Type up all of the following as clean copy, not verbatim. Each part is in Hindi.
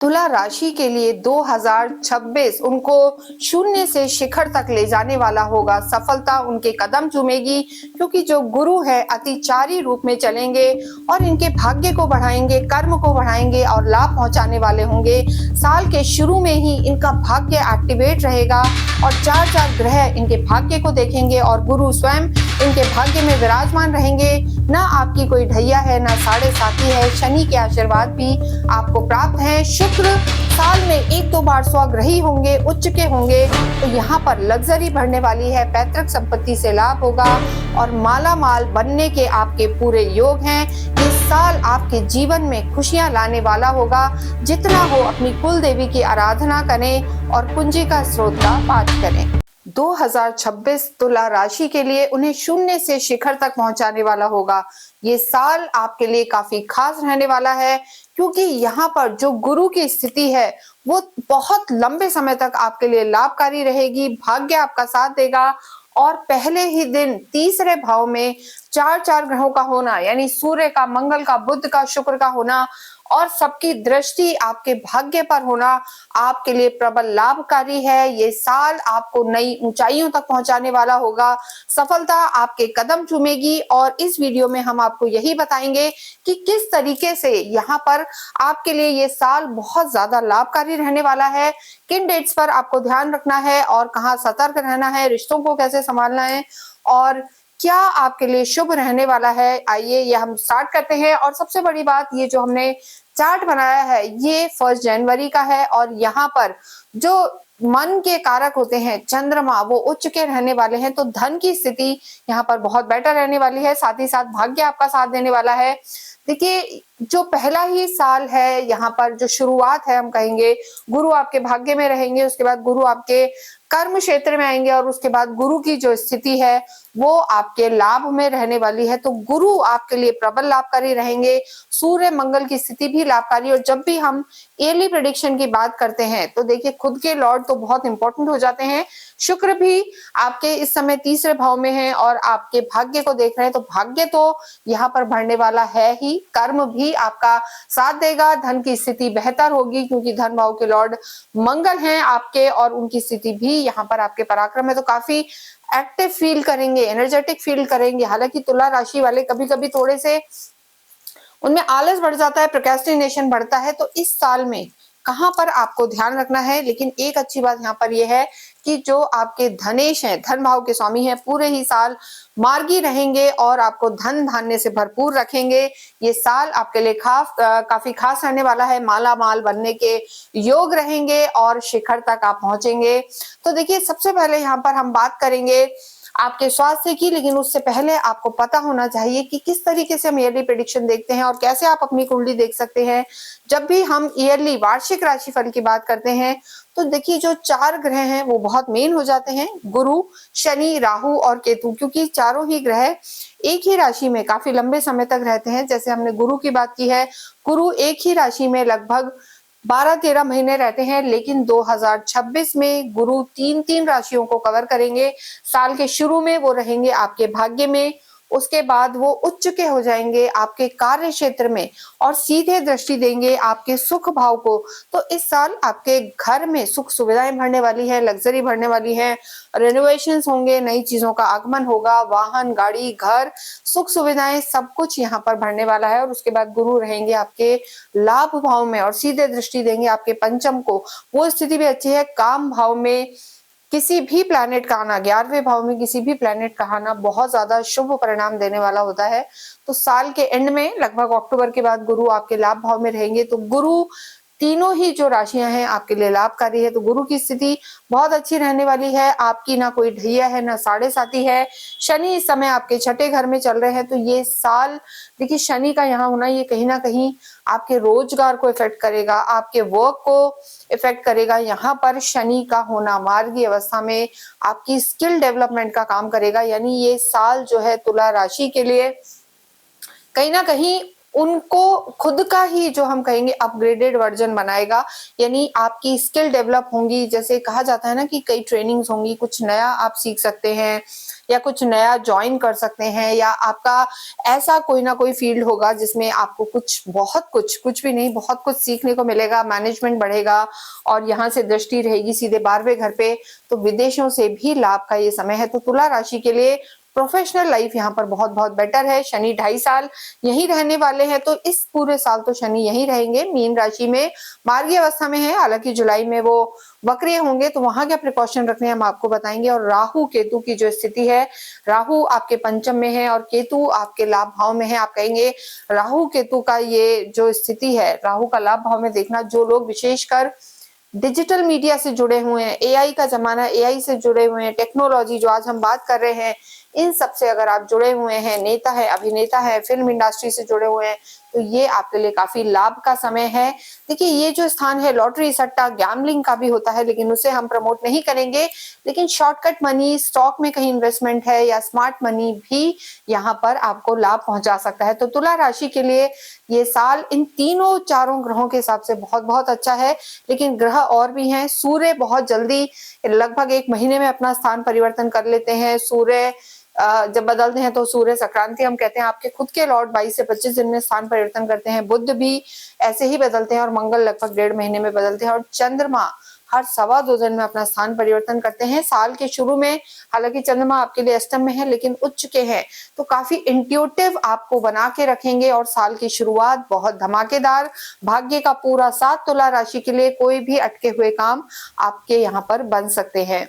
तुला राशि के लिए 2026 उनको शून्य से शिखर तक ले जाने वाला होगा। सफलता उनके कदम चूमेगी क्योंकि जो गुरु है अतिचारी रूप में चलेंगे और इनके भाग्य को बढ़ाएंगे, कर्म को बढ़ाएंगे और लाभ पहुंचाने वाले होंगे। साल के शुरू में ही इनका भाग्य एक्टिवेट रहेगा और चार चार ग्रह इनके भाग्य को देखेंगे और गुरु स्वयं इनके भाग्य में विराजमान रहेंगे। ना आपकी कोई ढैया है, ना साढ़े साथी है। शनि के आशीर्वाद भी आपको प्राप्त है। शुक्र साल में एक दो बार स्वग्रही होंगे, उच्च के होंगे, तो यहाँ पर लग्जरी बढ़ने वाली है। पैतृक संपत्ति से लाभ होगा और माला माल बनने के आपके पूरे योग हैं। इस साल आपके जीवन में खुशियां लाने वाला होगा। जितना हो अपनी कुल देवी की आराधना करें और कुंजी का स्रोत का पाठ करें। 2026 तुला राशि के लिए उन्हें शून्य से शिखर तक पहुंचाने वाला होगा। ये साल आपके लिए काफी खास रहने वाला है क्योंकि यहाँ पर जो गुरु की स्थिति है वो बहुत लंबे समय तक आपके लिए लाभकारी रहेगी। भाग्य आपका साथ देगा और पहले ही दिन तीसरे भाव में चार चार ग्रहों का होना, यानी सूर्य का, मंगल का, बुध का, शुक्र का होना और सबकी दृष्टि आपके भाग्य पर होना आपके लिए प्रबल लाभकारी है। ये साल आपको नई ऊंचाइयों तक पहुंचाने वाला होगा। सफलता आपके कदम चूमेगी और इस वीडियो में हम आपको यही बताएंगे कि किस तरीके से यहाँ पर आपके लिए ये साल बहुत ज्यादा लाभकारी रहने वाला है, किन डेट्स पर आपको ध्यान रखना है और कहाँ सतर्क रहना है, रिश्तों को कैसे संभालना है और क्या आपके लिए शुभ रहने वाला है। आइए ये हम स्टार्ट करते हैं। और सबसे बड़ी बात, ये जो हमने चार्ट बनाया है ये 1 जनवरी का है और यहाँ पर जो मन के कारक होते हैं चंद्रमा वो उच्च के रहने वाले हैं, तो धन की स्थिति यहाँ पर बहुत बेटर रहने वाली है। साथ ही साथ भाग्य आपका साथ देने वाला है। देखिए, जो पहला ही साल है यहाँ पर जो शुरुआत है, हम कहेंगे गुरु आपके भाग्य में रहेंगे, उसके बाद गुरु आपके कर्म क्षेत्र में आएंगे और उसके बाद गुरु की जो स्थिति है वो आपके लाभ में रहने वाली है। तो गुरु आपके लिए प्रबल लाभकारी रहेंगे। सूर्य मंगल की स्थिति भी लाभकारी। और जब भी हम ईयरली प्रेडिक्शन की बात करते हैं तो देखिए खुद के लॉर्ड तो बहुत इंपॉर्टेंट हो जाते हैं। शुक्र भी आपके इस समय तीसरे भाव में है और आपके भाग्य को देख रहे हैं, तो भाग्य तो यहाँ पर बढ़ने वाला है ही। कर्म भी आपका साथ देगा। धन की स्थिति बेहतर होगी क्योंकि धन भाव के लॉर्ड मंगल हैं आपके और उनकी स्थिति भी यहाँ पर आपके पराक्रम है, तो काफी एक्टिव फील करेंगे, एनर्जेटिक फील करेंगे। हालांकि तुला राशि वाले कभी कभी थोड़े से उनमें आलस बढ़ जाता है, प्रोक्रेस्टिनेशन बढ़ता है, तो इस साल में कहां पर आपको ध्यान रखना है। लेकिन एक अच्छी बात यहाँ पर यह है कि जो आपके धनेश हैं, धन भाव के स्वामी हैं, पूरे ही साल मार्गी रहेंगे और आपको धन धान्य से भरपूर रखेंगे। ये साल आपके लिए काफी खास रहने वाला है। माला माल बनने के योग रहेंगे और शिखर तक आप पहुंचेंगे। तो देखिए, सबसे पहले यहाँ पर हम बात करेंगे आपके स्वास्थ्य की, लेकिन उससे पहले आपको पता होना चाहिए कि किस तरीके से हम ईयरली प्रेडिक्शन देखते हैं और कैसे आप अपनी कुंडली देख सकते हैं। जब भी हम ईयरली वार्षिक राशिफल की बात करते हैं तो देखिए जो चार ग्रह हैं वो बहुत मेन हो जाते हैं, गुरु, शनि, राहु और केतु, क्योंकि चारों ही ग्रह एक ही राशि में काफी लंबे समय तक रहते हैं। जैसे हमने गुरु की बात की है, गुरु एक ही राशि में लगभग 12-13 महीने रहते हैं, लेकिन 2026 में गुरु तीन राशियों को कवर करेंगे। साल के शुरू में वो रहेंगे आपके भाग्य में, उसके बाद वो उच्च के हो जाएंगे आपके कार्य क्षेत्र में और सीधे दृष्टि देंगे आपके सुख भाव को। तो इस साल आपके घर में सुख सुविधाएं बढ़ने वाली है, लग्जरी बढ़ने वाली है, रेनोवेशंस होंगे, नई चीजों का आगमन होगा, वाहन, गाड़ी, घर, सुख सुविधाएं सब कुछ यहाँ पर बढ़ने वाला है। और उसके बाद गुरु रहेंगे आपके लाभ भाव में और सीधे दृष्टि देंगे आपके पंचम को। वो स्थिति भी अच्छी है। काम भाव में किसी भी प्लैनेट का आना, 11वें भाव में किसी भी प्लैनेट का आना बहुत ज्यादा शुभ परिणाम देने वाला होता है। तो साल के एंड में लगभग अक्टूबर के बाद गुरु आपके लाभ भाव में रहेंगे, तो गुरु तीनों ही जो राशियां हैं आपके लिए लाभकारी है। तो गुरु की स्थिति बहुत अच्छी रहने वाली है। आपकी ना कोई ढैया है, ना साढ़े साथी है। शनि इस समय आपके छठे घर में चल रहे हैं, तो ये साल देखिए शनि का यहाँ होना ये कहीं ना कहीं आपके रोजगार को इफेक्ट करेगा, आपके वर्क को इफेक्ट करेगा। यहाँ पर शनि का होना मार्गी अवस्था में आपकी स्किल डेवलपमेंट का काम करेगा। यानी ये साल जो है तुला राशि के लिए कहीं ना कहीं उनको खुद का ही जो हम कहेंगे अपग्रेडेड वर्जन बनाएगा, यानी आपकी स्किल डेवलप होंगी। जैसे कहा जाता है ना कि कई ट्रेनिंग्स होंगी, कुछ नया आप सीख सकते हैं या कुछ नया ज्वाइन कर सकते हैं, या आपका ऐसा कोई ना कोई फील्ड होगा जिसमें आपको कुछ भी नहीं, बहुत कुछ सीखने को मिलेगा, मैनेजमेंट बढ़ेगा और यहाँ से दृष्टि रहेगी सीधे 12वें घर पे, तो विदेशों से भी लाभ का ये समय है। तो तुला राशि के लिए प्रोफेशनल लाइफ यहाँ पर बहुत बहुत बेटर है। शनि 2.5 साल यही रहने वाले हैं, तो इस पूरे साल तो शनि यही रहेंगे, मीन राशि में मार्गी अवस्था में है। हालांकि जुलाई में वो वक्रिय होंगे, तो वहां क्या प्रिकॉशन रखने हैं हम आपको बताएंगे। और राहु केतु की जो स्थिति है, राहु आपके पंचम में है और केतु आपके लाभ भाव में है। आप कहेंगे राहु केतु का ये जो स्थिति है, राहु का लाभ भाव में देखना, जो लोग विशेषकर डिजिटल मीडिया से जुड़े हुए हैं, एआई का जमाना, एआई से जुड़े हुए हैं, टेक्नोलॉजी जो आज हम बात कर रहे हैं, इन सब से अगर आप जुड़े हुए हैं, नेता है, अभिनेता है, फिल्म इंडस्ट्री से जुड़े हुए हैं, तो ये आपके लिए काफी लाभ का समय है। देखिए ये जो स्थान है, लॉटरी सट्टा गैम्बलिंग का भी होता है, लेकिन उसे हम प्रमोट नहीं करेंगे। लेकिन शॉर्टकट मनी, स्टॉक में कहीं इन्वेस्टमेंट है या स्मार्ट मनी भी यहाँ पर आपको लाभ पहुंचा सकता है। तो तुला राशि के लिए ये साल इन तीनों चारों ग्रहों के हिसाब से बहुत बहुत अच्छा है। लेकिन ग्रह और भी हैं। सूर्य बहुत जल्दी, लगभग 1 महीने में अपना स्थान परिवर्तन कर लेते हैं। सूर्य जब बदलते हैं तो सूर्य संक्रांति हम कहते हैं, आपके खुद के लॉर्ड 22 से 25 दिन में स्थान परिवर्तन करते हैं। बुध भी ऐसे ही बदलते हैं और मंगल लगभग 1.5 महीने में बदलते हैं और चंद्रमा हर 2.25 दिन में अपना स्थान परिवर्तन करते हैं। साल के शुरू में हालांकि चंद्रमा आपके लिए अष्टम में है, लेकिन उच्च के हैं, तो काफी इंट्यूटिव आपको बना के रखेंगे और साल की शुरुआत बहुत धमाकेदार, भाग्य का पूरा साथ तुला राशि के लिए। कोई भी अटके हुए काम आपके यहाँ पर बन सकते हैं।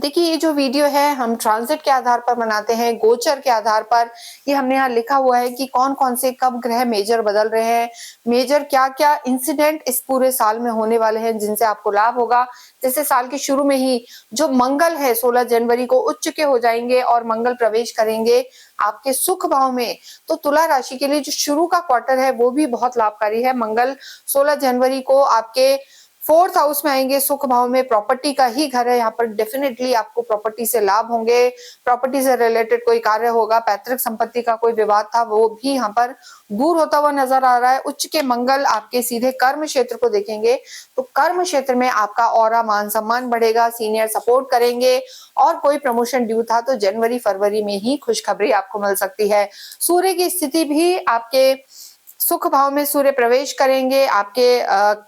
देखिए ये जो वीडियो है हम ट्रांजिट के आधार पर बनाते हैं, गोचर के आधार पर। ये हमने यहाँ लिखा हुआ है कि कौन कौन से कब ग्रह मेजर बदल रहे हैं, मेजर क्या क्या इंसिडेंट इस पूरे साल में होने वाले हैं जिनसे आपको लाभ होगा। जैसे साल के शुरू में ही जो मंगल है 16 जनवरी को उच्च के हो जाएंगे और मंगल प्रवेश करेंगे आपके सुख भाव में। तो तुला राशि के लिए जो शुरू का क्वार्टर है वो भी बहुत लाभकारी है। मंगल 16 जनवरी को आपके 4th हाउस में आएंगे, सुख भाव में, प्रॉपर्टी का ही घर है, यहाँ पर डेफिनेटली आपको प्रॉपर्टी से लाभ होंगे। प्रॉपर्टी से रिलेटेड कोई कार्य होगा, पैतृक संपत्ति का कोई विवाद था वो भी यहाँ पर दूर होता हुआ नजर आ रहा है। उच्च के मंगल आपके सीधे कर्म क्षेत्र को देखेंगे, तो कर्म क्षेत्र में आपका ऑरा, मान सम्मान बढ़ेगा, सीनियर सपोर्ट करेंगे और कोई प्रमोशन ड्यू था तो जनवरी फरवरी में ही खुशखबरी आपको मिल सकती है। सूर्य की स्थिति भी आपके सुख भाव में सूर्य प्रवेश करेंगे, आपके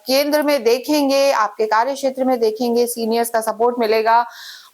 केंद्र में देखेंगे, आपके कार्य क्षेत्र में देखेंगे, सीनियर्स का सपोर्ट मिलेगा।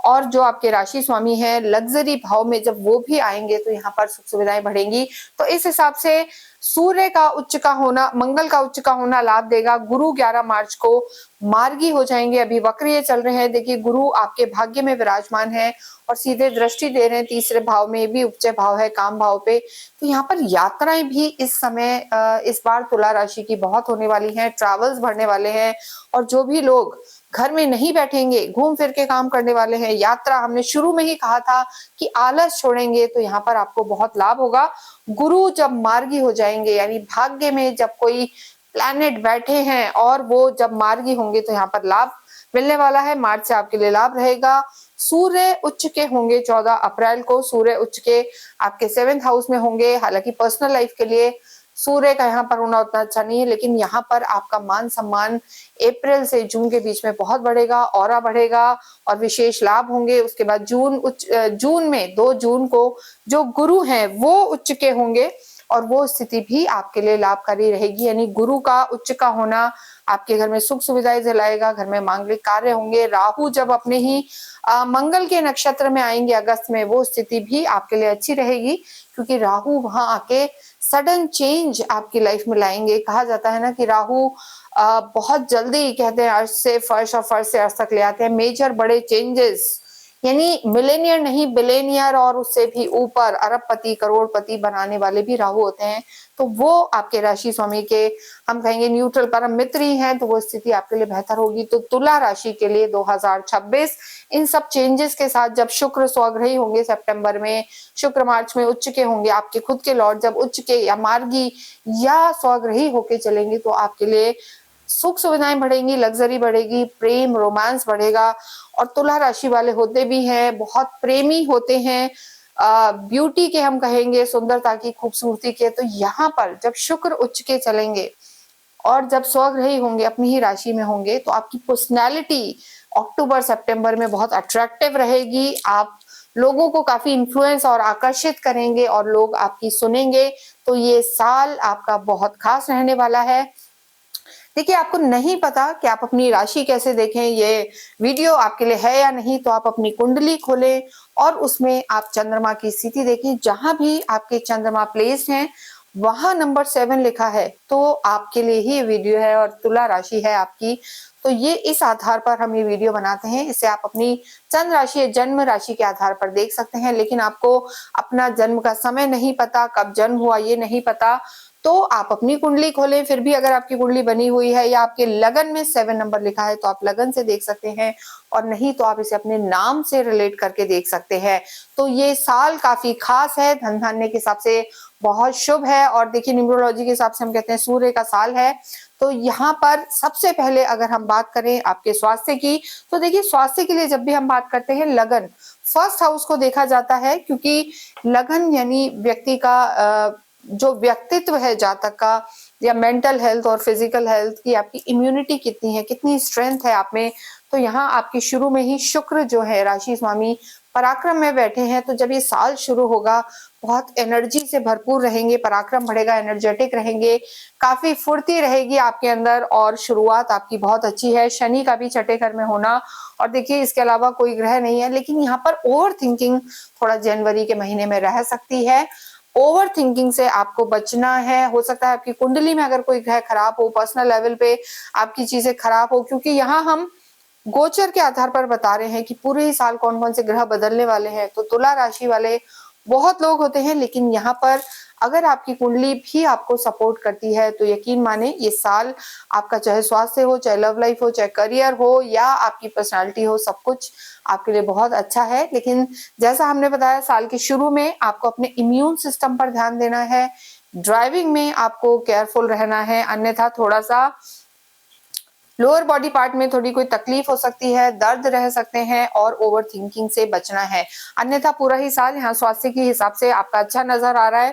और जो आपके राशि स्वामी है लग्जरी भाव में जब वो भी आएंगे तो यहाँ पर सुख सुविधाएं बढ़ेंगी। तो इस हिसाब से सूर्य का उच्च का होना, मंगल का उच्च का होना लाभ देगा। गुरु 11 मार्च को मार्गी हो जाएंगे, अभी वक्रिय चल रहे हैं। देखिए गुरु आपके भाग्य में विराजमान है और सीधे दृष्टि दे रहे हैं 3रे भाव में, भी उच्च भाव है काम भाव पे। तो यहाँ पर यात्राएं भी इस समय इस बार तुला राशि की बहुत होने वाली हैं, ट्रैवल्स बढ़ने वाले हैं। और जो भी लोग घर में नहीं बैठेंगे, घूम फिर के काम करने वाले हैं, यात्रा, हमने शुरू में ही कहा था कि आलस छोड़ेंगे, तो यहाँ पर आपको बहुत लाभ होगा। गुरु जब मार्गी हो जाएंगे, यानी भाग्य में जब कोई प्लैनेट बैठे हैं और वो जब मार्गी होंगे तो यहाँ पर लाभ मिलने वाला है। मार्च से आपके लिए लाभ रहेगा। सूर्य उच्च के होंगे 14 अप्रैल को, सूर्य उच्च के आपके 7th हाउस में होंगे। हालांकि पर्सनल लाइफ के लिए सूर्य का यहाँ पर होना उतना अच्छा नहीं है, लेकिन यहाँ पर आपका मान सम्मान अप्रैल से जून के बीच में बहुत बढ़ेगा, ऑरा बढ़ेगा और विशेष लाभ होंगे। उसके बाद जून में 2 जून को जो गुरु हैं वो उच्च के होंगे और वो स्थिति भी आपके लिए लाभकारी रहेगी। यानी गुरु का उच्च का होना आपके घर में सुख सुविधाएं दिलाएगा, घर में मांगलिक कार्य होंगे। राहु जब अपने ही मंगल के नक्षत्र में आएंगे अगस्त में, वो स्थिति भी आपके लिए अच्छी रहेगी, क्योंकि राहु वहां आके सडन चेंज आपकी लाइफ में लाएंगे। कहा जाता है ना कि राहु बहुत जल्दी, कहते हैं, अर्थ से फर्श और फर्श से अर्थ तक ले आते हैं, मेजर बड़े चेंजेस, यानी मिलेनियर नहीं बिलेनियर और उससे भी ऊपर अरबपति करोड़पति बनाने वाले भी राहु होते हैं। तो वो आपके राशि स्वामी के, हम कहेंगे, न्यूट्रल परम मित्र ही हैं, तो वो स्थिति आपके लिए बेहतर होगी। तो तुला राशि के लिए 2026 इन सब चेंजेस के साथ, जब शुक्र स्वग्रही होंगे सितंबर में, शुक्र मार्च में उच्च के होंगे, आपके खुद के लॉर्ड जब उच्च के या मार्गी या स्वग्रही होके चलेंगे, तो आपके लिए सुख सुविधाएं बढ़ेंगी, लग्जरी बढ़ेगी, प्रेम रोमांस बढ़ेगा। और तुला राशि वाले होते भी हैं, बहुत प्रेमी होते हैं, ब्यूटी के, हम कहेंगे सुंदरता की, खूबसूरती के। तो यहाँ पर जब शुक्र उच्च के चलेंगे और जब स्वग्रही होंगे, अपनी ही राशि में होंगे, तो आपकी पर्सनैलिटी अक्टूबर सितंबर में बहुत अट्रैक्टिव रहेगी। आप लोगों को काफी इन्फ्लुएंस और आकर्षित करेंगे और लोग आपकी सुनेंगे। तो ये साल आपका बहुत खास रहने वाला है। देखिए, आपको नहीं पता कि आप अपनी राशि कैसे देखें, ये वीडियो आपके लिए है या नहीं, तो आप अपनी कुंडली खोलें और उसमें आप चंद्रमा की स्थिति देखें। जहां भी आपके चंद्रमा प्लेस्ड हैं वहां नंबर 7 लिखा है, तो आपके लिए ही वीडियो है और तुला राशि है आपकी। तो ये इस आधार पर हम ये वीडियो बनाते हैं। इसे आप अपनी चंद्र राशि, जन्म राशि के आधार पर देख सकते हैं। लेकिन आपको अपना जन्म का समय नहीं पता, कब जन्म हुआ ये नहीं पता, तो आप अपनी कुंडली खोलें। फिर भी अगर आपकी कुंडली बनी हुई है या आपके लगन में 7 नंबर लिखा है तो आप लगन से देख सकते हैं, और नहीं तो आप इसे अपने नाम से रिलेट करके देख सकते हैं। तो ये साल काफी खास है, धन धान्य के हिसाब से बहुत शुभ है। और देखिए, न्यूमरोलॉजी के हिसाब से हम कहते हैं सूर्य का साल है। तो यहाँ पर सबसे पहले अगर हम बात करें आपके स्वास्थ्य की, तो देखिए, स्वास्थ्य के लिए जब भी हम बात करते हैं लगन, फर्स्ट हाउस को देखा जाता है, क्योंकि लगन यानी व्यक्ति का जो व्यक्तित्व है जातक का, या मेंटल हेल्थ और फिजिकल हेल्थ की, आपकी इम्यूनिटी कितनी है, कितनी स्ट्रेंथ है आप में। तो यहाँ आपकी शुरू में ही शुक्र जो है राशि स्वामी पराक्रम में बैठे हैं। तो जब ये साल शुरू होगा बहुत एनर्जी से भरपूर रहेंगे, पराक्रम बढ़ेगा, एनर्जेटिक रहेंगे, काफी फुर्ती रहेगी आपके अंदर, और शुरुआत आपकी बहुत अच्छी है। शनि का भी छठे घर में होना, और देखिए इसके अलावा कोई ग्रह नहीं है। लेकिन यहाँ पर ओवर थिंकिंग थोड़ा जनवरी के महीने में रह सकती है। ओवर थिंकिंग से आपको बचना है। हो सकता है आपकी कुंडली में अगर कोई ग्रह खराब हो, पर्सनल लेवल पे आपकी चीजें खराब हो, क्योंकि यहाँ हम गोचर के आधार पर बता रहे हैं कि पूरे ही साल कौन कौन से ग्रह बदलने वाले हैं। तो तुला राशि वाले बहुत लोग होते हैं, लेकिन यहाँ पर अगर आपकी कुंडली भी आपको सपोर्ट करती है तो यकीन माने ये साल आपका, चाहे स्वास्थ्य हो, चाहे लव लाइफ हो, चाहे करियर हो, या आपकी पर्सनालिटी हो, सब कुछ आपके लिए बहुत अच्छा है। लेकिन जैसा हमने बताया, साल के शुरू में आपको अपने इम्यून सिस्टम पर ध्यान देना है, ड्राइविंग में आपको केयरफुल रहना है, अन्यथा थोड़ा सा लोअर बॉडी पार्ट में थोड़ी कोई तकलीफ हो सकती है, दर्द रह सकते हैं, और ओवर थिंकिंग से बचना है। अन्यथा पूरा ही साल यहाँ स्वास्थ्य के हिसाब से आपका अच्छा नजर आ रहा है।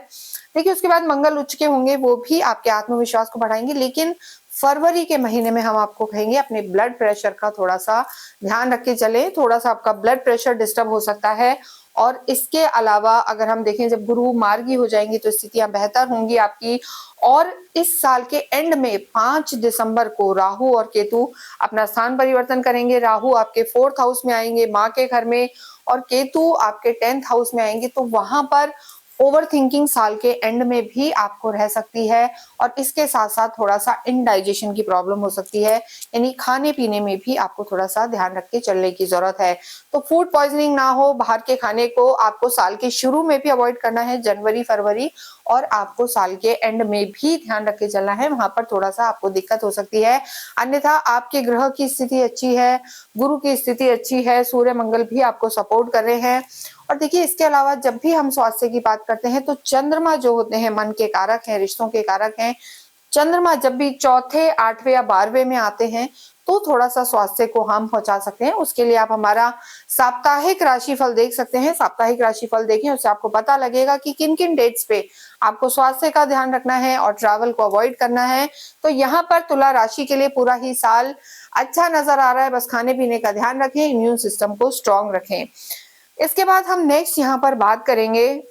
देखिए, उसके बाद मंगल उच्च के होंगे, वो भी आपके आत्मविश्वास को बढ़ाएंगे। लेकिन फरवरी के महीने में हम आपको कहेंगे अपने ब्लड प्रेशर का थोड़ा सा ध्यान रख के चले। थोड़ा सा आपका ब्लड प्रेशर डिस्टर्ब हो सकता है। और इसके अलावा अगर हम देखें, जब गुरु मार्गी हो जाएंगी तो स्थितियां बेहतर होंगी आपकी। और इस साल के एंड में 5 दिसंबर को राहु और केतु अपना स्थान परिवर्तन करेंगे। राहु आपके 4th हाउस में आएंगे, माँ के घर में, और केतु आपके 10th हाउस में आएंगे। तो वहां पर ओवर थिंकिंग साल के एंड में भी आपको रह सकती है, और इसके साथ साथ थोड़ा सा इनडाइजेशन की प्रॉब्लम हो सकती है, यानी खाने पीने में भी आपको थोड़ा सा ध्यान रख के चलने की जरूरत है। तो फूड पॉइजनिंग ना हो, बाहर के खाने को आपको साल के शुरू में भी अवॉइड करना है, जनवरी फरवरी, और आपको साल के एंड में भी ध्यान रख के चलना है, वहां पर थोड़ा सा आपको दिक्कत हो सकती है। अन्यथा आपके ग्रह की स्थिति अच्छी है, गुरु की स्थिति अच्छी है, सूर्य मंगल भी आपको सपोर्ट कर रहे हैं। और देखिए, इसके अलावा जब भी हम स्वास्थ्य की बात करते हैं तो चंद्रमा जो होते हैं मन के कारक हैं, रिश्तों के कारक हैं। चंद्रमा जब भी चौथे, 8वें या 12वें में आते हैं तो थोड़ा सा स्वास्थ्य को हार्म पहुंचा सकते हैं। उसके लिए आप हमारा साप्ताहिक राशिफल देख सकते हैं। साप्ताहिक राशिफल देखें, उससे आपको पता लगेगा कि किन किन डेट्स पे आपको स्वास्थ्य का ध्यान रखना है और ट्रैवल को अवॉइड करना है। तो यहाँ पर तुला राशि के लिए पूरा ही साल अच्छा नजर आ रहा है। बस खाने पीने का ध्यान रखें, इम्यून सिस्टम को स्ट्रॉन्ग रखें। इसके बाद हम नेक्स्ट यहाँ पर बात करेंगे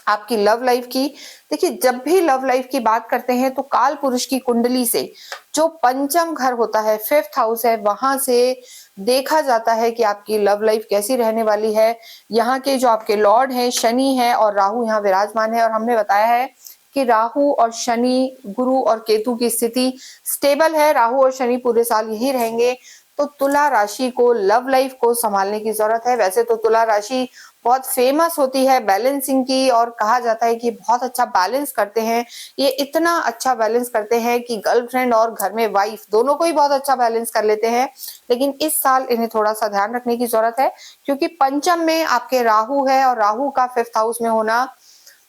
आपकी लव लाइफ की। देखिए, जब भी लव लाइफ की बात करते हैं तो काल पुरुष की कुंडली से जो पंचम घर होता है, 5th हाउस है, वहां से देखा जाता है कि आपकी लव लाइफ कैसी रहने वाली है। यहाँ के जो आपके लॉर्ड हैं शनि है और राहु यहाँ विराजमान है, और हमने बताया है कि राहु और शनि, गुरु और केतु की स्थिति स्टेबल है। राहु और शनि पूरे साल यही रहेंगे। तो तुला राशि को लव लाइफ को संभालने की जरूरत है। वैसे तो तुला राशि बहुत फेमस होती है बैलेंसिंग की, और कहा जाता है कि बहुत अच्छा बैलेंस करते हैं। ये इतना अच्छा बैलेंस करते हैं कि गर्लफ्रेंड और घर में वाइफ दोनों को ही बहुत अच्छा बैलेंस कर लेते हैं। लेकिन इस साल इन्हें थोड़ा सा ध्यान रखने की जरूरत है, क्योंकि पंचम में आपके राहु है, और राहु का 5th हाउस में होना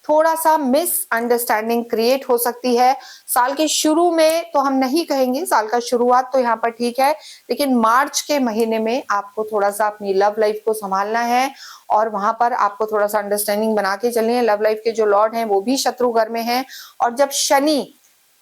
थोड़ा सा मिसअंडरस्टैंडिंग क्रिएट हो सकती है। साल के शुरू में तो हम नहीं कहेंगे, साल का शुरुआत तो यहाँ पर ठीक है, लेकिन मार्च के महीने में आपको थोड़ा सा अपनी लव लाइफ को संभालना है और वहां पर आपको थोड़ा सा अंडरस्टैंडिंग बना के चलनी है। लव लाइफ के जो लॉर्ड हैं वो भी शत्रु घर में हैं और जब शनि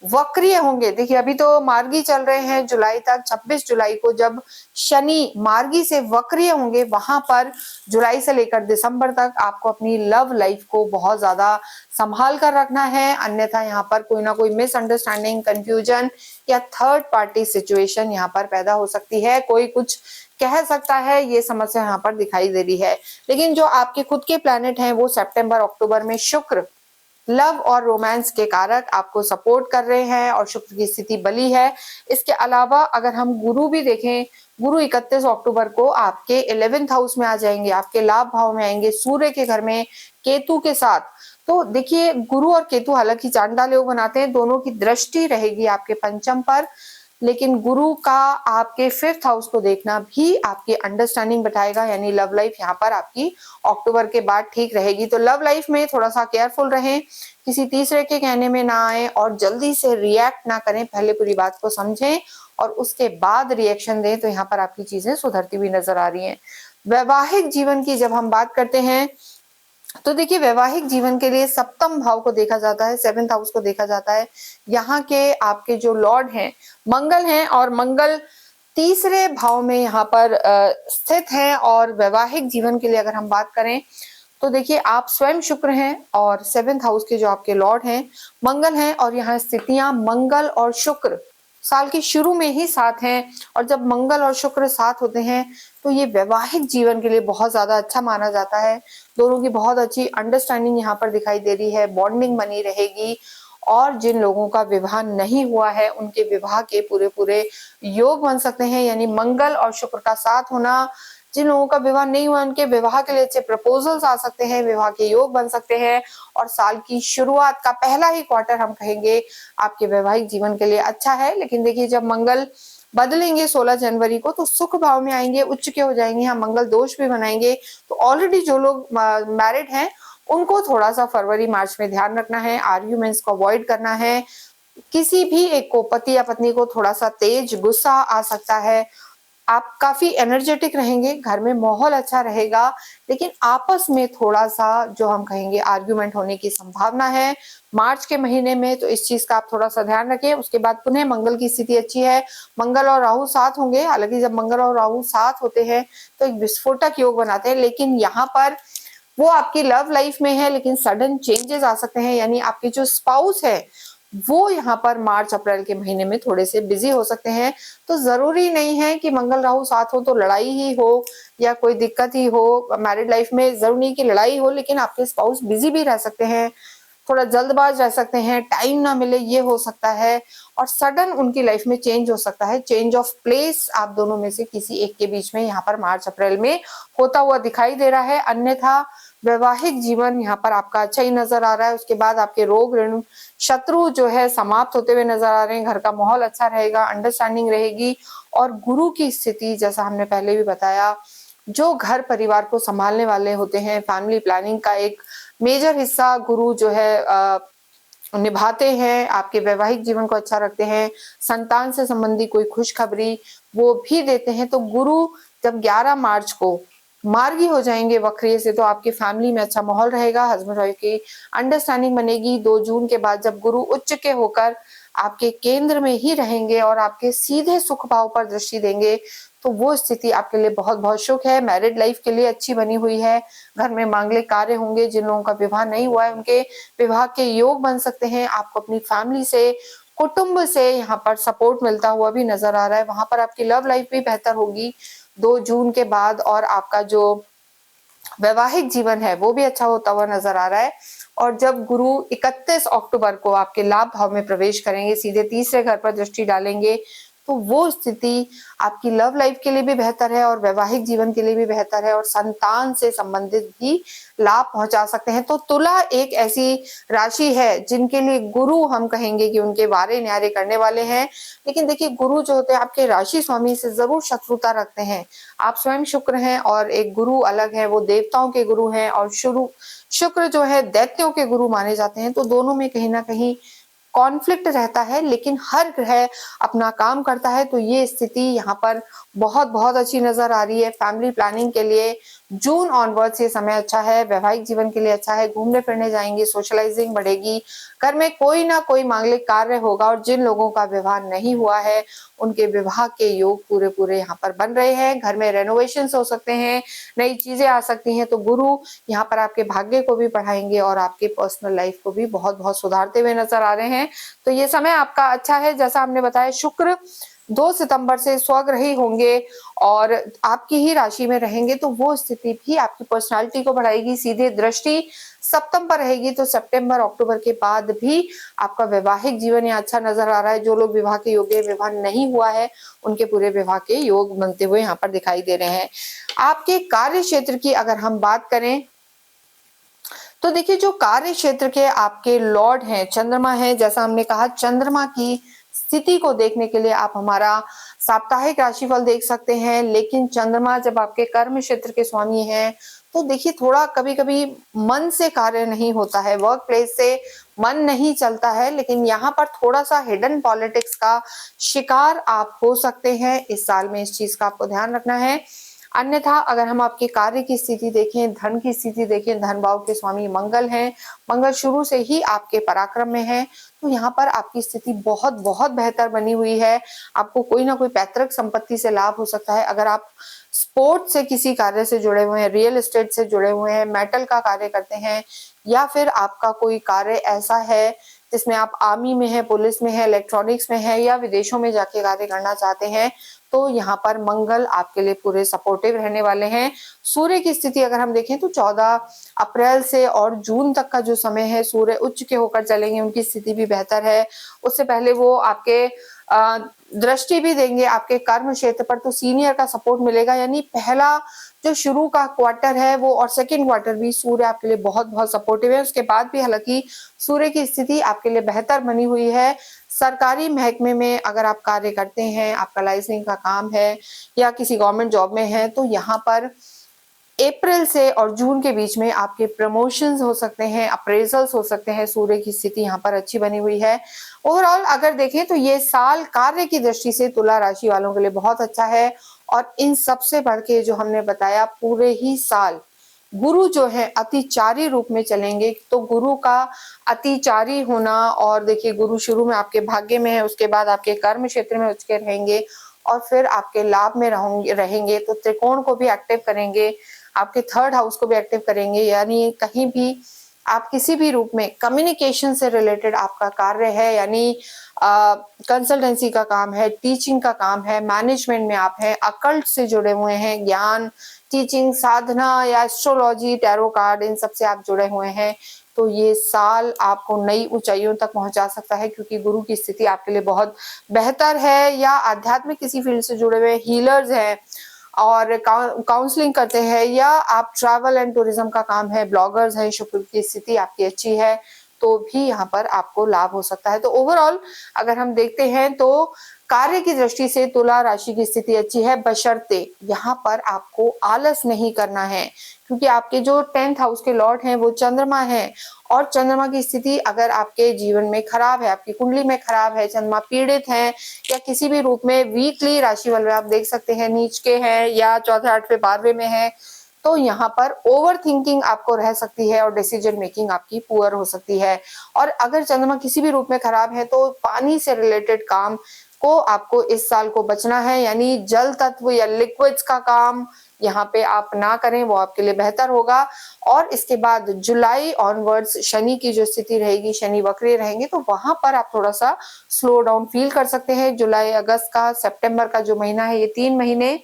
वक्रीय होंगे, देखिए अभी तो मार्गी चल रहे हैं जुलाई तक, 26 जुलाई को जब शनि मार्गी से वक्रीय होंगे, वहां पर जुलाई से लेकर दिसंबर तक आपको अपनी लव लाइफ को बहुत ज्यादा संभाल कर रखना है, अन्यथा यहाँ पर कोई ना कोई मिसअंडरस्टैंडिंग, कंफ्यूजन या थर्ड पार्टी सिचुएशन यहाँ पर पैदा हो सकती है। कोई कुछ कह सकता है, ये समस्या यहाँ पर दिखाई दे रही है। लेकिन जो आपके खुद के प्लैनेट हैं वो सितंबर अक्टूबर में शुक्र लव और रोमांस के कारक आपको सपोर्ट कर रहे हैं और शुक्र की स्थिति बली है। इसके अलावा अगर हम गुरु भी देखें, गुरु 31 अक्टूबर को आपके 11th हाउस में आ जाएंगे, आपके लाभ भाव में आएंगे, सूर्य के घर में केतु के साथ। तो देखिए गुरु और केतु हालांकि चांडाल योग बनाते हैं, दोनों की दृष्टि रहेगी आपके पंचम पर, लेकिन गुरु का आपके 5th हाउस को देखना भी आपकी अंडरस्टैंडिंग बताएगा, यानी लव लाइफ यहाँ पर आपकी अक्टूबर के बाद ठीक रहेगी। तो लव लाइफ में थोड़ा सा केयरफुल रहें, किसी तीसरे के कहने में ना आए और जल्दी से रिएक्ट ना करें, पहले पूरी बात को समझें और उसके बाद रिएक्शन दें, तो यहाँ पर आपकी चीजें सुधरती हुई नजर आ रही हैं। वैवाहिक जीवन की जब हम बात करते हैं तो देखिए वैवाहिक जीवन के लिए सप्तम भाव को देखा जाता है, 7th हाउस को देखा जाता है। यहाँ के आपके जो लॉर्ड हैं मंगल हैं और मंगल तीसरे भाव में यहाँ पर स्थित हैं और वैवाहिक जीवन के लिए अगर हम बात करें तो देखिए आप स्वयं शुक्र हैं और 7th हाउस के जो आपके लॉर्ड हैं मंगल हैं और यहाँ स्थितियां मंगल और शुक्र साल के शुरू में ही साथ हैं और जब मंगल और शुक्र साथ होते हैं तो ये वैवाहिक जीवन के लिए बहुत ज्यादा अच्छा माना जाता है। दोनों की बहुत अच्छी अंडरस्टैंडिंग यहाँ पर दिखाई दे रही है, बॉन्डिंग बनी रहेगी और जिन लोगों का विवाह नहीं हुआ है उनके विवाह के पूरे पूरे योग बन सकते हैं, यानी मंगल और शुक्र का साथ होना। जिन लोगों का विवाह नहीं हुआ उनके विवाह के लिए अच्छे प्रपोजल्स आ सकते हैं, विवाह के योग बन सकते हैं और साल की शुरुआत का पहला ही क्वार्टर हम कहेंगे आपके वैवाहिक जीवन के लिए अच्छा है। लेकिन देखिए जब मंगल बदलेंगे 16 जनवरी को तो सुख भाव में आएंगे, उच्च के हो जाएंगे, यहाँ मंगल दोष भी बनाएंगे। तो ऑलरेडी जो लोग मैरिड हैं उनको थोड़ा सा फरवरी मार्च में ध्यान रखना है, आर्ग्यूमेंट्स को अवॉइड करना है। किसी भी एक को, पति या पत्नी को थोड़ा सा तेज गुस्सा आ सकता है, आप काफी एनर्जेटिक रहेंगे, घर में माहौल अच्छा रहेगा, लेकिन आपस में थोड़ा सा जो हम कहेंगे आर्ग्यूमेंट होने की संभावना है मार्च के महीने में। तो इस चीज का आप थोड़ा सा ध्यान रखें। उसके बाद पुनः मंगल की स्थिति अच्छी है, मंगल और राहु साथ होंगे। हालांकि जब मंगल और राहु साथ होते हैं तो एक विस्फोटक योग बनाते हैं, लेकिन यहाँ पर वो आपकी लव लाइफ में है लेकिन सडन चेंजेस आ सकते हैं, यानी आपके जो स्पाउस है वो यहाँ पर मार्च अप्रैल के महीने में थोड़े से बिजी हो सकते हैं। तो जरूरी नहीं है कि मंगल राहु साथ हो तो लड़ाई ही हो या कोई दिक्कत ही हो मैरिड लाइफ में, जरूरी नहीं कि लड़ाई हो, लेकिन आपके स्पाउस बिजी भी रह सकते हैं, थोड़ा जल्दबाज रह सकते हैं, टाइम ना मिले ये हो सकता है और सडन उनकी लाइफ में चेंज हो सकता है। चेंज ऑफ प्लेस आप दोनों में से किसी एक के बीच में यहाँ पर मार्च अप्रैल में होता हुआ दिखाई दे रहा है, अन्यथा वैवाहिक जीवन यहाँ पर आपका अच्छा ही नजर आ रहा है। उसके बाद आपके रोग ऋण शत्रु जो है समाप्त होते हुए नजर आ रहे हैं, घर का माहौल अच्छा रहेगा, अंडरस्टैंडिंग रहेगी और गुरु की स्थिति जैसा हमने पहले भी बताया, जो घर परिवार को संभालने वाले होते हैं, फैमिली प्लानिंग का एक मेजर हिस्सा गुरु जो है निभाते हैं, आपके वैवाहिक जीवन को अच्छा रखते हैं, संतान से संबंधी कोई खुशखबरी वो भी देते हैं। तो गुरु जब 11 मार्च को मार्गी हो जाएंगे वक्रिय से तो आपकी फैमिली में अच्छा माहौल रहेगा, हस्बैंड वाइफ की अंडरस्टैंडिंग बनेगी। 2 जून के बाद जब गुरु उच्च के होकर आपके केंद्र में ही रहेंगे और आपके सीधे सुख भाव पर दृष्टि देंगे तो वो स्थिति आपके लिए बहुत बहुत शुभ है, मैरिड लाइफ के लिए अच्छी बनी हुई है। घर में मांगलिक कार्य होंगे, जिन लोगों का विवाह नहीं हुआ है उनके विवाह के योग बन सकते हैं। आपको अपनी फैमिली से, कुटुंब से यहाँ पर सपोर्ट मिलता हुआ भी नजर आ रहा है, वहां पर आपकी लव लाइफ भी बेहतर होगी 2 जून के बाद और आपका जो वैवाहिक जीवन है वो भी अच्छा होता हुआ नजर आ रहा है। और जब गुरु 31 अक्टूबर को आपके लाभ भाव में प्रवेश करेंगे, सीधे तीसरे घर पर दृष्टि डालेंगे, तो वो स्थिति आपकी लव लाइफ के लिए भी बेहतर है और वैवाहिक जीवन के लिए भी बेहतर है और संतान से संबंधित भी लाभ पहुंचा सकते हैं। तो तुला एक ऐसी राशि है जिनके लिए गुरु हम कहेंगे कि उनके वारे न्यारे करने वाले हैं। लेकिन देखिए, गुरु जो होते हैं आपके राशि स्वामी से जरूर शत्रुता रखते हैं। आप स्वयं शुक्र हैं और एक गुरु अलग है, वो देवताओं के गुरु हैं और शुक्र जो है दैत्यों के गुरु माने जाते हैं। तो दोनों में कहीं ना कहीं कॉन्फ्लिक्ट रहता है, लेकिन हर ग्रह अपना काम करता है। तो ये स्थिति यहाँ पर बहुत बहुत अच्छी नजर आ रही है। फैमिली प्लानिंग के लिए जून ऑनवर्ड्स ये समय अच्छा है, वैवाहिक जीवन के लिए अच्छा है, घूमने फिरने जाएंगे, सोशलाइजिंग बढ़ेगी, घर में कोई ना कोई मांगलिक कार्य होगा और जिन लोगों का विवाह नहीं हुआ है उनके विवाह के योग पूरे पूरे यहाँ पर बन रहे हैं। घर में रेनोवेशन हो सकते हैं, नई चीजें आ सकती हैं। तो गुरु यहाँ पर आपके भाग्य को भी बढ़ाएंगे और आपके पर्सनल लाइफ को भी बहुत बहुत सुधारते हुए नजर आ रहे हैं। तो ये समय आपका अच्छा है। जैसा हमने बताया, शुक्र 2 सितंबर से स्वग्रही होंगे और आपकी ही राशि में रहेंगे, तो वो स्थिति भी आपकी पर्सनालिटी को बढ़ाएगी। सीधे दृष्टि सप्तम पर रहेगी, तो सितंबर अक्टूबर के बाद भी आपका वैवाहिक जीवन यहाँ अच्छा नजर आ रहा है। जो लोग विवाह के योग्य विवाह नहीं हुआ है उनके पूरे विवाह के योग बनते हुए यहाँ पर दिखाई दे रहे हैं। आपके कार्य क्षेत्र की अगर हम बात करें तो देखिए, जो कार्य क्षेत्र के आपके लॉर्ड हैं चंद्रमा है, जैसा हमने कहा चंद्रमा की स्थिति को देखने के लिए आप हमारा साप्ताहिक राशिफल देख सकते हैं। लेकिन चंद्रमा जब आपके कर्म क्षेत्र के स्वामी हैं तो देखिए, थोड़ा कभी कभी मन से कार्य नहीं होता है, वर्क प्लेस से मन नहीं चलता है। लेकिन यहाँ पर थोड़ा सा हिडन पॉलिटिक्स का शिकार आप हो सकते हैं। इस साल में इस चीज का आपको ध्यान रखना है। अन्यथा अगर हम आपके कार्य की स्थिति देखें, धन की स्थिति देखें, धन भाव के स्वामी मंगल हैं, मंगल शुरू से ही आपके पराक्रम में है, तो यहाँ पर आपकी स्थिति बहुत बहुत बेहतर बनी हुई है। आपको कोई ना कोई पैतृक संपत्ति से लाभ हो सकता है। अगर आप स्पोर्ट्स से किसी कार्य से जुड़े हुए हैं, रियल एस्टेट से जुड़े हुए हैं, मेटल का कार्य करते हैं, या फिर आपका कोई कार्य ऐसा है जिसमें आप आर्मी में है, पुलिस में है, इलेक्ट्रॉनिक्स में है या विदेशों में जाके कार्य करना चाहते हैं, तो यहाँ पर मंगल आपके लिए पूरे सपोर्टिव रहने वाले हैं। सूर्य की स्थिति अगर हम देखें तो 14 अप्रैल से और जून तक का जो समय है, सूर्य उच्च के होकर चलेंगे, उनकी स्थिति भी बेहतर है। उससे पहले वो आपके दृष्टि भी देंगे आपके कर्म क्षेत्र पर, तो सीनियर का सपोर्ट मिलेगा। यानी पहला जो शुरू का क्वार्टर है वो और सेकंड क्वार्टर भी सूर्य आपके लिए बहुत बहुत सपोर्टिव है। उसके बाद भी हालांकि सूर्य की स्थिति आपके लिए बेहतर बनी हुई है। सरकारी महकमे में अगर आप कार्य करते हैं, आपका लाइसेंसिंग का काम है या किसी गवर्नमेंट जॉब में है, तो यहाँ पर अप्रैल से और जून के बीच में आपके प्रमोशंस हो सकते हैं, अप्रेजल्स हो सकते हैं। सूर्य की स्थिति यहाँ पर अच्छी बनी हुई है। ओवरऑल अगर देखें तो ये साल कार्य की दृष्टि से तुला राशि वालों के लिए बहुत अच्छा है। और इन सबसे बढ़ के जो हमने बताया, पूरे ही साल गुरु जो है अतिचारी रूप में चलेंगे। तो गुरु का अतिचारी होना, और देखिए गुरु शुरू में आपके भाग्य में है, उसके बाद आपके कर्म क्षेत्र में उच्च के रहेंगे और फिर आपके लाभ में रहेंगे। तो त्रिकोण को भी एक्टिव करेंगे, आपके थर्ड हाउस को भी एक्टिव करेंगे। यानी कहीं भी आप किसी भी रूप में कम्युनिकेशन से रिलेटेड आपका कार्य है, यानी कंसल्टेंसी का काम है, टीचिंग का काम है, मैनेजमेंट में आप हैं, अकल्ट से जुड़े हुए हैं, ज्ञान, टीचिंग, साधना या एस्ट्रोलॉजी, टैरो कार्ड, इन सब से आप जुड़े हुए हैं, तो ये साल आपको नई ऊंचाइयों तक पहुंचा सकता है। क्योंकि गुरु की स्थिति आपके लिए बहुत बेहतर है। या आध्यात्मिक किसी फील्ड से जुड़े हुए हीलर्स हैं और काउंसलिंग करते हैं, या आप ट्रैवल एंड टूरिज्म का काम है, ब्लॉगर्स हैं, शुक्र की स्थिति आपकी अच्छी है, तो भी यहाँ पर आपको लाभ हो सकता है। तो ओवरऑल अगर हम देखते हैं तो कार्य की दृष्टि से तुला राशि की स्थिति अच्छी है, बशर्ते यहाँ पर आपको आलस नहीं करना है। क्योंकि आपके जो 10th हाउस के लॉर्ड हैं वो चंद्रमा है, और चंद्रमा की स्थिति अगर आपके जीवन में खराब है, आपकी कुंडली में खराब है, चंद्रमा पीड़ित है या किसी भी रूप में वीकली राशिफल में आप देख सकते हैं नीच के हैं या चौथे, आठवें, 12वें में है, तो यहाँ पर ओवर थिंकिंग आपको रह सकती है और डिसीजन मेकिंग आपकी पुअर हो सकती है। और अगर चंद्रमा किसी भी रूप में खराब है तो पानी से रिलेटेड काम को आपको इस साल को बचना है। यानी जल तत्व या लिक्विड्स का काम यहाँ पे आप ना करें, वो आपके लिए बेहतर होगा। और इसके बाद जुलाई ऑनवर्ड्स शनि की जो स्थिति रहेगी, शनि वक्री रहेंगे, तो वहां पर आप थोड़ा सा स्लो डाउन फील कर सकते हैं। जुलाई, अगस्त का, सितंबर का जो महीना है, ये 3 महीने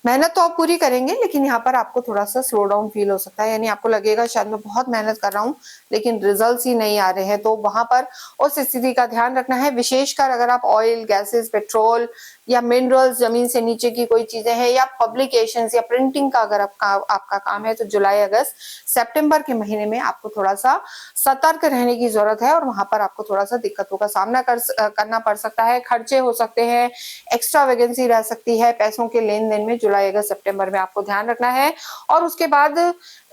मेहनत तो आप पूरी करेंगे, लेकिन यहाँ पर आपको थोड़ा सा स्लो डाउन फील हो सकता है, यानी आपको लगेगा शायद मैं बहुत मेहनत कर रहा हूँ लेकिन रिजल्ट्स ही नहीं आ रहे हैं। तो वहां पर उस स्थिति का ध्यान रखना है, विशेषकर अगर आप ऑयल, गैसेस, पेट्रोल या मिनरल्स, जमीन से नीचे की कोई चीजें हैं, या पब्लिकेशंस या प्रिंटिंग का अगर आपका काम है, तो जुलाई, अगस्त, सितंबर के महीने में आपको थोड़ा सा सतर्क रहने की जरूरत है और वहां पर आपको थोड़ा सा दिक्कतों का सामना करना पड़ सकता है। खर्चे हो सकते हैं, एक्स्ट्रा वैकेंसी रह सकती है, पैसों के लेन देन में जुलाई, अगस्त, सितंबर में आपको ध्यान रखना है। और उसके बाद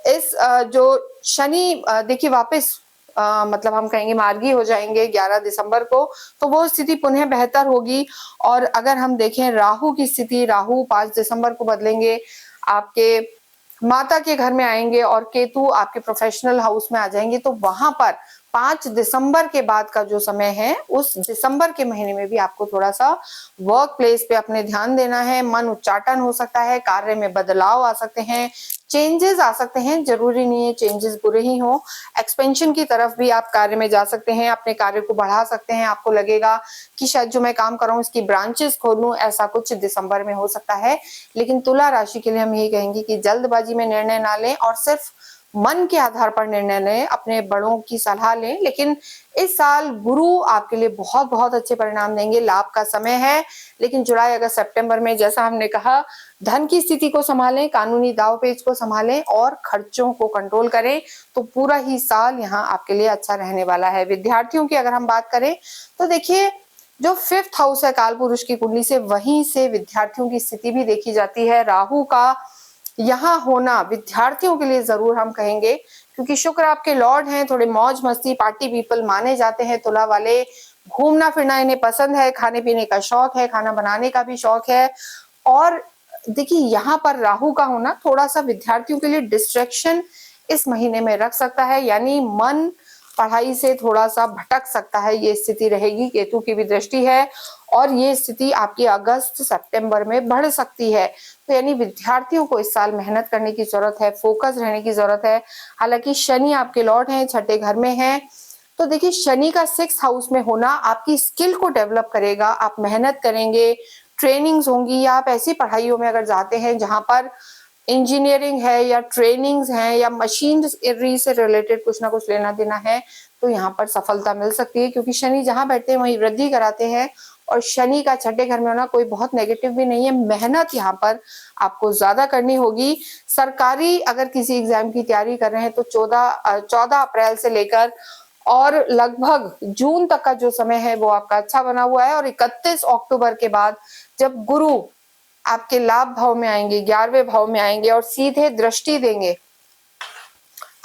इस जो शनि देखिए वापस मतलब हम कहेंगे मार्गी हो जाएंगे 11 दिसंबर को, तो वो स्थिति पुनः बेहतर होगी। और अगर हम देखें राहु की स्थिति, राहु 5 दिसंबर को बदलेंगे, आपके माता के घर में आएंगे और केतु आपके प्रोफेशनल हाउस में आ जाएंगे। तो वहां पर 5 दिसंबर के बाद का जो समय है, उस दिसंबर के महीने में भी आपको थोड़ा सा वर्क प्लेस पे अपने ध्यान देना है। मन उच्चाटन हो सकता है, कार्य में बदलाव आ सकते हैं, चेंजेस आ सकते हैं, जरूरी नहीं है चेंजेस बुरे ही हो। एक्सपेंशन की तरफ भी आप कार्य में जा सकते हैं, अपने कार्य को बढ़ा सकते हैं। आपको लगेगा कि शायद जो मैं काम कर रहा हूँ इसकी ब्रांचेस खोलूं, ऐसा कुछ दिसंबर में हो सकता है। लेकिन तुला राशि के लिए हम यही कहेंगे कि जल्दबाजी में निर्णय ना लें और सिर्फ मन के आधार पर निर्णय लें, अपने बड़ों की सलाह लें। लेकिन इस साल गुरु आपके लिए बहुत बहुत अच्छे परिणाम देंगे, लाभ का समय है। लेकिन जुलाई, अगस्त, सितंबर में जैसा हमने कहा, धन की स्थिति को संभालें, कानूनी दाव पेच को संभालें और खर्चों को कंट्रोल करें, तो पूरा ही साल यहाँ आपके लिए अच्छा रहने वाला है। विद्यार्थियों की अगर हम बात करें तो देखिए, जो 5th हाउस है काल पुरुष की कुंडली से, वहीं से विद्यार्थियों की स्थिति भी देखी जाती है। राहु का यहाँ होना विद्यार्थियों के लिए जरूर हम कहेंगे, क्योंकि शुक्र आपके लॉर्ड हैं, थोड़े मौज मस्ती, पार्टी पीपल माने जाते हैं तुला वाले। घूमना फिरना इन्हें पसंद है, खाने पीने का शौक है, खाना बनाने का भी शौक है। और देखिए यहाँ पर राहु का होना थोड़ा सा विद्यार्थियों के लिए डिस्ट्रैक्शन इस महीने में रख सकता है, यानी मन पढ़ाई से थोड़ा सा भटक सकता है, ये स्थिति रहेगी। केतु की भी दृष्टि है और ये स्थिति आपकी अगस्त सितंबर में बढ़ सकती है। तो यानी विद्यार्थियों को इस साल मेहनत करने की जरूरत है, फोकस रहने की जरूरत है। हालांकि शनि आपके लॉर्ड हैं, छठे घर में हैं, तो देखिए शनि का 6th हाउस में होना आपकी स्किल को डेवलप करेगा, आप मेहनत करेंगे, ट्रेनिंग्स होंगी, या आप ऐसी पढ़ाइयों में अगर जाते हैं जहां पर इंजीनियरिंग है या ट्रेनिंग्स हैं या मशीनरी से रिलेटेड कुछ ना कुछ लेना देना है, तो यहाँ पर सफलता मिल सकती है। क्योंकि शनि जहां बैठते हैं वहीं वृद्धि कराते हैं, और शनि का छठे घर में होना कोई बहुत नेगेटिव भी नहीं है। मेहनत यहाँ पर आपको ज्यादा करनी होगी। सरकारी अगर किसी एग्जाम की तैयारी कर रहे हैं तो 14 अप्रैल से लेकर और लगभग जून तक का जो समय है वो आपका अच्छा बना हुआ है। और 31 अक्टूबर के बाद जब गुरु आपके लाभ भाव में आएंगे, 11वें भाव में आएंगे और सीधे दृष्टि देंगे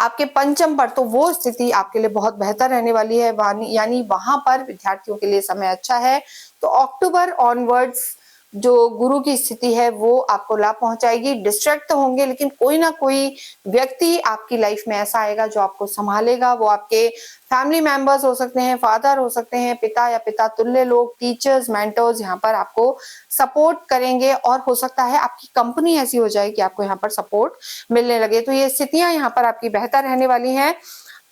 आपके पंचम पर, तो वो स्थिति आपके लिए बहुत बेहतर रहने वाली है। यानी वहां पर विद्यार्थियों के लिए समय अच्छा है। तो अक्टूबर ऑनवर्ड्स जो गुरु की स्थिति है वो आपको लाभ पहुंचाएगी। डिस्ट्रैक्ट तो होंगे, लेकिन कोई ना कोई व्यक्ति आपकी लाइफ में ऐसा आएगा जो आपको संभालेगा। वो आपके फैमिली मेंबर्स हो सकते हैं, फादर हो सकते हैं, पिता या पिता तुल्य लोग, टीचर्स, मेंटर्स यहाँ पर आपको सपोर्ट करेंगे। और हो सकता है आपकी कंपनी ऐसी हो जाए कि आपको यहाँ पर सपोर्ट मिलने लगे। तो ये स्थितियां यहाँ पर आपकी बेहतर रहने वाली हैं।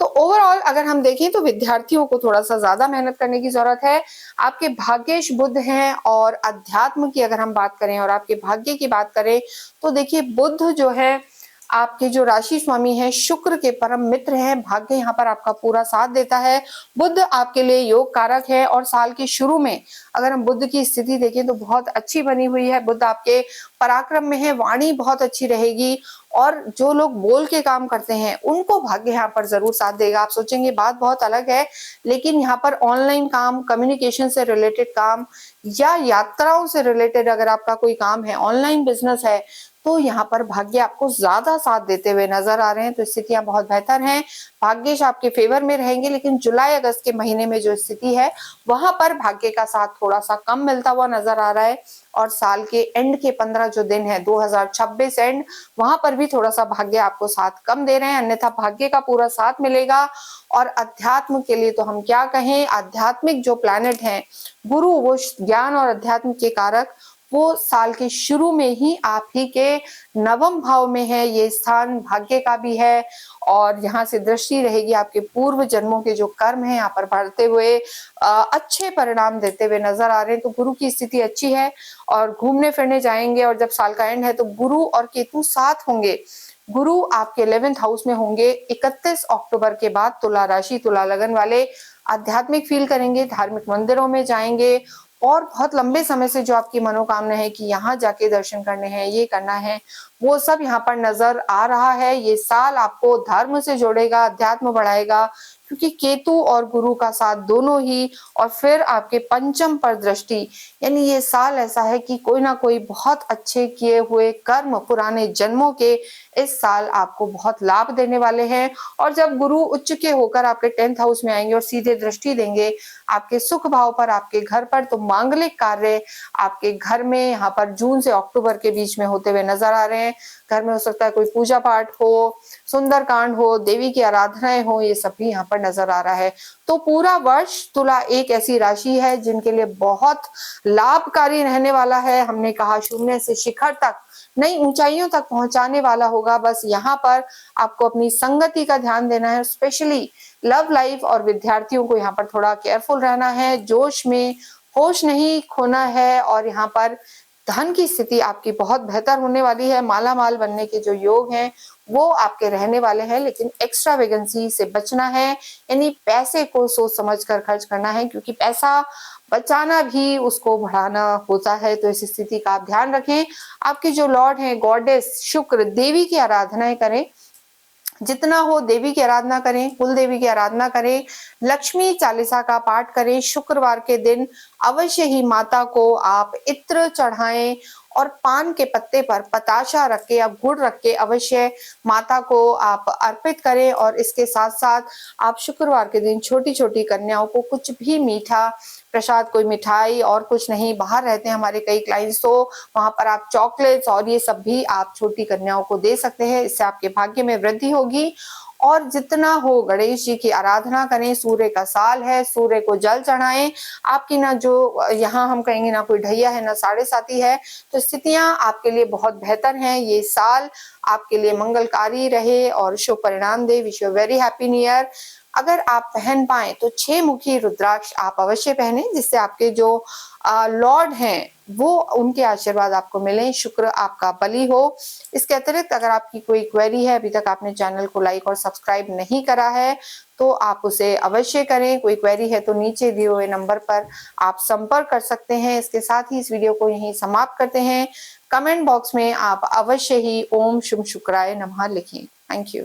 तो ओवरऑल अगर हम देखें तो विद्यार्थियों को थोड़ा सा ज्यादा मेहनत करने की जरूरत है। आपके भाग्येश बुध हैं, और अध्यात्म की अगर हम बात करें और आपके भाग्य की बात करें तो देखिए बुध जो है आपके जो राशि स्वामी हैं, शुक्र के परम मित्र हैं। भाग्य यहाँ पर आपका पूरा साथ देता है। बुध आपके लिए योग कारक है, और साल के शुरू में अगर हम बुध की स्थिति देखें तो बहुत अच्छी बनी हुई है। बुध आपके पराक्रम में है, वाणी बहुत अच्छी रहेगी, और जो लोग बोल के काम करते हैं उनको भाग्य यहाँ पर जरूर साथ देगा। आप सोचेंगे बात बहुत अलग है, लेकिन यहाँ पर ऑनलाइन काम, कम्युनिकेशन से रिलेटेड काम या यात्राओं से रिलेटेड अगर आपका कोई काम है, ऑनलाइन बिजनेस है, तो यहाँ पर भाग्य आपको ज्यादा साथ देते हुए नजर आ रहे हैं। तो स्थितियां बहुत बेहतर हैं, भाग्येश आपके फेवर में रहेंगे। लेकिन जुलाई अगस्त के महीने में जो स्थिति है वहां पर भाग्य का साथ थोड़ा सा कम मिलता हुआ नजर आ रहा है। और साल के एंड के 15 जो दिन है 2026 एंड, वहां पर भी थोड़ा सा भाग्य आपको साथ कम दे रहे हैं, अन्यथा भाग्य का पूरा साथ मिलेगा। और अध्यात्म के लिए तो हम क्या कहें, आध्यात्मिक जो प्लैनेट हैं गुरु, वो ज्ञान और अध्यात्म के कारक, वो साल के शुरू में ही आप ही के नवम भाव में है। ये स्थान भाग्य का भी है और यहाँ से दृष्टि रहेगी आपके पूर्व जन्मों के जो कर्म है यहाँ पर बढ़ते हुए अच्छे परिणाम देते हुए नजर आ रहे हैं। तो गुरु की स्थिति अच्छी है और घूमने फिरने जाएंगे। और जब साल का एंड है तो गुरु और केतु साथ होंगे। गुरु आपके 11th हाउस में होंगे 31 अक्टूबर के बाद। तुला राशि तुला लगन वाले आध्यात्मिक फील करेंगे, धार्मिक मंदिरों में जाएंगे और बहुत लंबे समय से जो आपकी मनोकामना है कि यहाँ जाके दर्शन करने हैं, ये करना है, वो सब यहाँ पर नजर आ रहा है। ये साल आपको धर्म से जोड़ेगा, अध्यात्म बढ़ाएगा, क्योंकि केतु और गुरु का साथ दोनों ही, और फिर आपके पंचम पर दृष्टि, यानी ये साल ऐसा है कि कोई ना कोई बहुत अच्छे किए हुए कर्म पुराने जन्मों के इस साल आपको बहुत लाभ देने वाले हैं। और जब गुरु उच्च के होकर आपके 10th हाउस में आएंगे और सीधे दृष्टि देंगे आपके सुख भाव पर, आपके घर पर, तो मांगलिक कार्य आपके घर में यहाँ पर जून से अक्टूबर के बीच में होते हुए नजर आ रहे हैं। घर में हो सकता है कोई पूजा पाठ हो, सुंदरकांड हो, देवी की आराधनाएं हो, ये सब भी यहाँ पर नजर आ रहा है। तो पूरा वर्ष तुला एक ऐसी राशि है जिनके लिए बहुत लाभकारी रहने वाला है। हमने कहा शून्य से शिखर तक, नई ऊंचाइयों तक पहुंचाने वाला होगा। बस यहाँ पर आपको अपनी संगति का ध्यान देना है, स्पेशली लव लाइफ और विद्यार्थियों को यहाँ पर थोड़ा केयरफुल रहना है, जोश में होश नहीं खोना है। और यहाँ पर धन की स्थिति आपकी बहुत बेहतर होने वाली है। माला माल बनने के जो योग हैं वो आपके रहने वाले हैं, लेकिन एक्स्ट्रा वेगेंसी से बचना है, यानी पैसे को सोच समझ कर खर्च करना है, क्योंकि पैसा बचाना भी उसको बढ़ाना होता है। तो इस स्थिति का आप ध्यान रखें। आपके जो लॉर्ड हैं गॉडेस शुक्र, देवी की आराधनाएं करें, जितना हो देवी की आराधना करें, कुल देवी की आराधना करें, लक्ष्मी चालीसा का पाठ करें। शुक्रवार के दिन अवश्य ही माता को आप इत्र चढ़ाएं और पान के पत्ते पर पताशा रख के या गुड़ रख के अवश्य माता को आप अर्पित करें। और इसके साथ साथ आप शुक्रवार के दिन छोटी छोटी कन्याओं को कुछ भी मीठा प्रसाद, कोई मिठाई और कुछ नहीं, बाहर रहते हैं हमारे कई क्लाइंट्स, तो वहां पर आप चॉकलेट्स और ये सब भी आप छोटी कन्याओं को दे सकते हैं। इससे आपके भाग्य में वृद्धि होगी। और जितना हो गणेश जी की आराधना करें। सूर्य का साल है, सूर्य को जल चढ़ाएं। आपकी ना जो यहाँ हम कहेंगे ना कोई ढैया है ना साढ़े साथी है, तो स्थितियां आपके लिए बहुत बेहतर हैं। ये साल आपके लिए मंगलकारी रहे और शुभ परिणाम दे। Wish you very happy new year. अगर आप पहन पाए तो 6 मुखी रुद्राक्ष आप अवश्य पहने, जिससे आपके जो लॉर्ड हैं वो उनके आशीर्वाद आपको मिले, शुक्र आपका बली हो। इसके अतिरिक्त अगर आपकी कोई क्वेरी है, अभी तक आपने चैनल को लाइक और सब्सक्राइब नहीं करा है, तो आप उसे अवश्य करें। कोई क्वेरी है तो नीचे दिए हुए नंबर पर आप संपर्क कर सकते हैं। इसके साथ ही इस वीडियो को यहीं समाप्त करते हैं। कमेंट बॉक्स में आप अवश्य ही ओम शुभ शुक्राय नमः लिखें। Thank you.